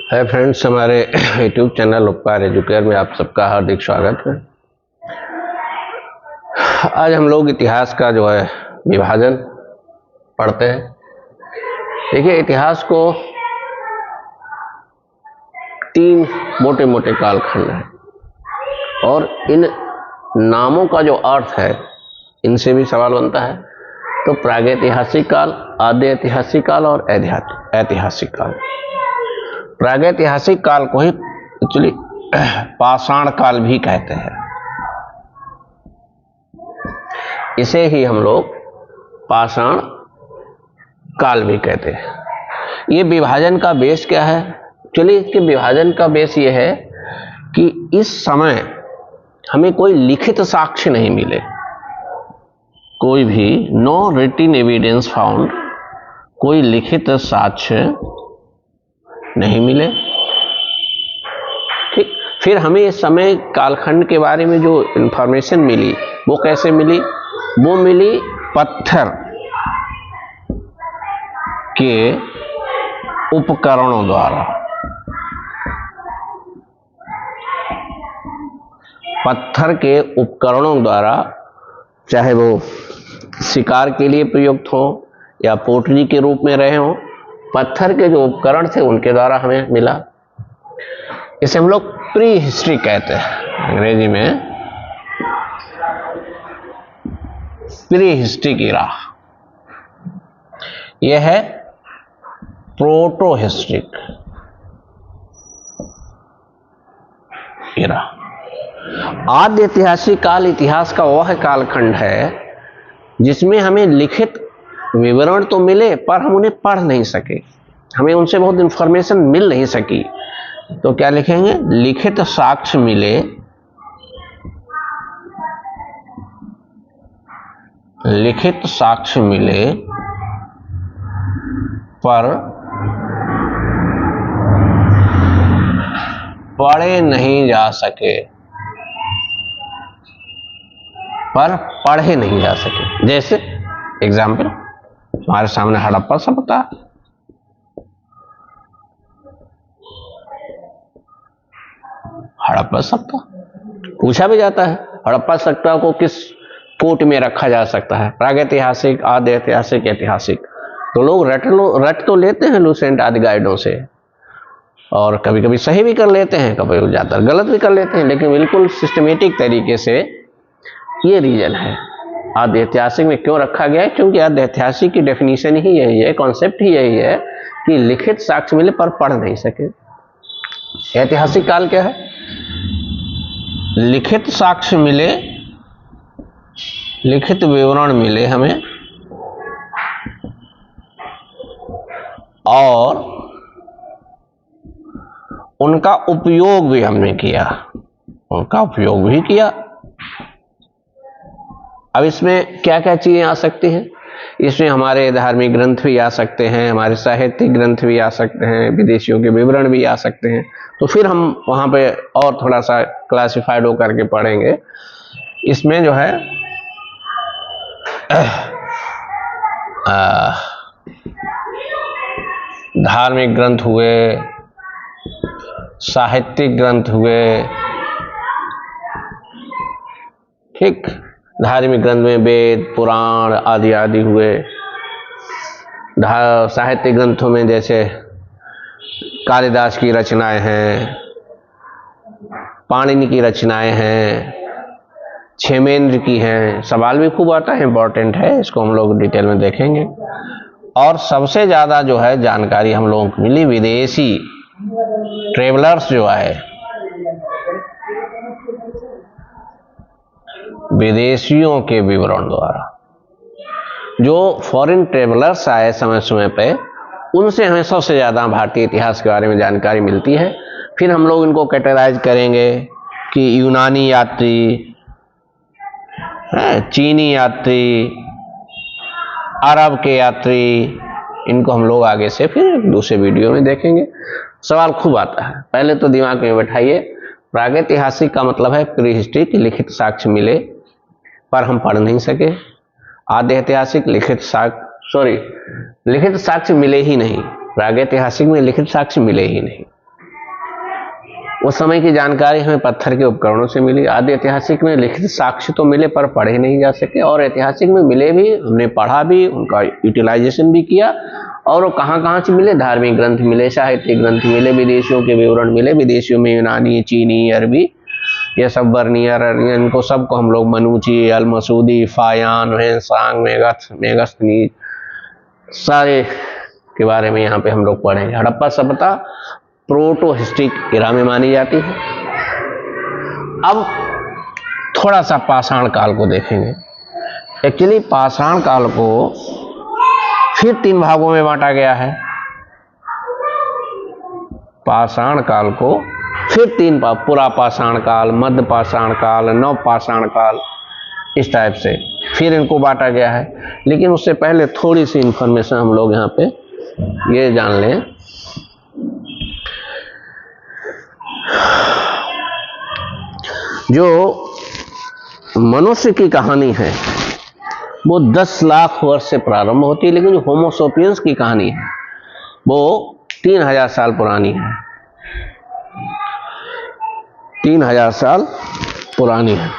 Hi friends, हमारे YouTube channel उपकार educare में आप सबका हार्दिक स्वागत है। आज हम लोग इतिहास का जो है विभाजन पढ़ते हैं। देखिए, इतिहास को तीन मोटे मोटे कालखंड हैं और इन नामों का जो अर्थ है इनसे भी सवाल बनता है। तो प्रागैतिहासिक काल, आद्य ऐतिहासिक काल और ऐतिहासिक काल। प्रागैतिहासिक काल को ही एक्चुअली पाषाण काल भी कहते हैं। इसे ही हम लोग पाषाण काल भी कहते हैं। ये विभाजन का बेस क्या है? चलिए, इसके विभाजन का बेस ये है कि इस समय हमें कोई लिखित साक्ष्य नहीं मिले, कोई भी नो रिटन एविडेंस फाउंड, कोई लिखित साक्ष्य नहीं मिले। ठीक, फिर हमें इस समय कालखंड के बारे में जो इंफॉर्मेशन मिली वो कैसे मिली? वो मिली पत्थर के उपकरणों द्वारा। पत्थर के उपकरणों द्वारा, चाहे वो शिकार के लिए प्रयुक्त हो या पोटली के रूप में रहे हो, पत्थर के जो उपकरण थे उनके द्वारा हमें मिला। इसे हम लोग प्री हिस्ट्री कहते हैं, अंग्रेजी में प्री हिस्ट्री की राह। यह है प्रोटो हिस्ट्रिक इरा। आद्य ऐतिहासिक काल इतिहास का वह कालखंड है जिसमें हमें लिखित विवरण तो मिले पर हम उन्हें पढ़ नहीं सके, हमें उनसे बहुत इंफॉर्मेशन मिल नहीं सकी। तो क्या लिखेंगे? लिखित साक्ष्य मिले, लिखित साक्ष्य मिले पर पढ़े नहीं जा सके, पर पढ़े नहीं जा सके। जैसे एग्जाम्पल, हमारे सामने हड़प्पा सभ्यता, हड़प्पा सभ्यता पूछा भी जाता है हड़प्पा सभ्यता को किस कोट में रखा जा सकता है? प्रागैतिहासिक, आद्य ऐतिहासिक, ऐतिहासिक। तो लोग रट तो लेते हैं लूसेंट आदि गाइडों से, और कभी कभी सही भी कर लेते हैं, कभी ज़्यादातर गलत भी कर लेते हैं, लेकिन बिल्कुल सिस्टमेटिक तरीके से ये रीजन है। आद्य ऐतिहासिक में क्यों रखा गया है? क्योंकि आद्य ऐतिहासिक की डेफिनेशन ही यही है, कॉन्सेप्ट ही यही है कि लिखित साक्ष्य मिले पर पढ़ नहीं सके। ऐतिहासिक काल क्या है? लिखित साक्ष्य मिले, लिखित विवरण मिले हमें, और उनका उपयोग भी हमने किया, उनका उपयोग भी किया। अब इसमें क्या क्या चीजें आ सकती हैं? इसमें हमारे धार्मिक ग्रंथ भी आ सकते हैं, हमारे साहित्यिक ग्रंथ भी आ सकते हैं, विदेशियों के विवरण भी आ सकते हैं। तो फिर हम वहाँ पे और थोड़ा सा क्लासिफाइड होकर के पढ़ेंगे। इसमें जो है धार्मिक ग्रंथ हुए, साहित्यिक ग्रंथ हुए। ठीक, धार्मिक ग्रंथ में वेद, पुराण आदि आदि हुए। साहित्यिक ग्रंथों में जैसे कालिदास की रचनाएं हैं, पाणिनि की रचनाएं हैं, क्षेमेंद्र की हैं। सवाल भी खूब आता है, इंपॉर्टेंट है, इसको हम लोग डिटेल में देखेंगे। और सबसे ज़्यादा जो है जानकारी हम लोगों को मिली विदेशी ट्रेवलर्स जो आए, विदेशियों के विवरण द्वारा। जो फॉरेन ट्रेवलर्स आए समय समय पे, उनसे हमें सबसे ज़्यादा भारतीय इतिहास के बारे में जानकारी मिलती है। फिर हम लोग इनको कैटेगराइज करेंगे कि यूनानी यात्री, चीनी यात्री, अरब के यात्री, इनको हम लोग आगे से फिर दूसरे वीडियो में देखेंगे। सवाल खूब आता है, पहले तो दिमाग में बैठाइए। प्रागैतिहासिक का मतलब है प्री हिस्ट्री, की लिखित साक्ष्य मिले पर हम पढ़ नहीं सके। आद्य ऐतिहासिक लिखित साक्ष्य मिले ही नहीं, प्रागैतिहासिक में लिखित साक्ष्य मिले ही नहीं। उस समय की जानकारी हमें पत्थर के उपकरणों से मिली। आदि ऐतिहासिक में लिखित साक्ष्य तो मिले पर पढ़े नहीं जा सके, और ऐतिहासिक में मिले भी, हमने पढ़ा भी, उनका यूटिलाइजेशन भी किया। और वो कहाँ कहाँ से मिले? धार्मिक ग्रंथ मिले, साहित्यिक ग्रंथ मिले, विदेशियों के विवरण मिले, विदेशियों में यूनानी, चीनी, अरबी, ये सब बर्नियर, इनको सबको हम लोग मनुची, अल मसूदी, फायान, वेंसांग, मेगस्थनीज, सारे के बारे में यहाँ पे हम लोग पढ़ेंगे। हड़प्पा सभ्यता प्रोटो हिस्ट्रिक इरा में मानी जाती है। अब थोड़ा सा पाषाण काल को देखेंगे। एक्चुअली पाषाण काल को फिर 3 भागों में बांटा गया है। पाषाण काल को फिर 3 भाग, पुरा पाषाण काल, मध्य पाषाण काल, नव पाषाण काल, इस टाइप से फिर इनको बांटा गया है। लेकिन उससे पहले थोड़ी सी इंफॉर्मेशन हम लोग यहाँ पे ये जान लें, जो मनुष्य की कहानी है वो 10 लाख वर्ष से प्रारंभ होती है, लेकिन जो होमो सेपियंस की कहानी है वो 3000 साल पुरानी है। 3000 साल पुरानी है।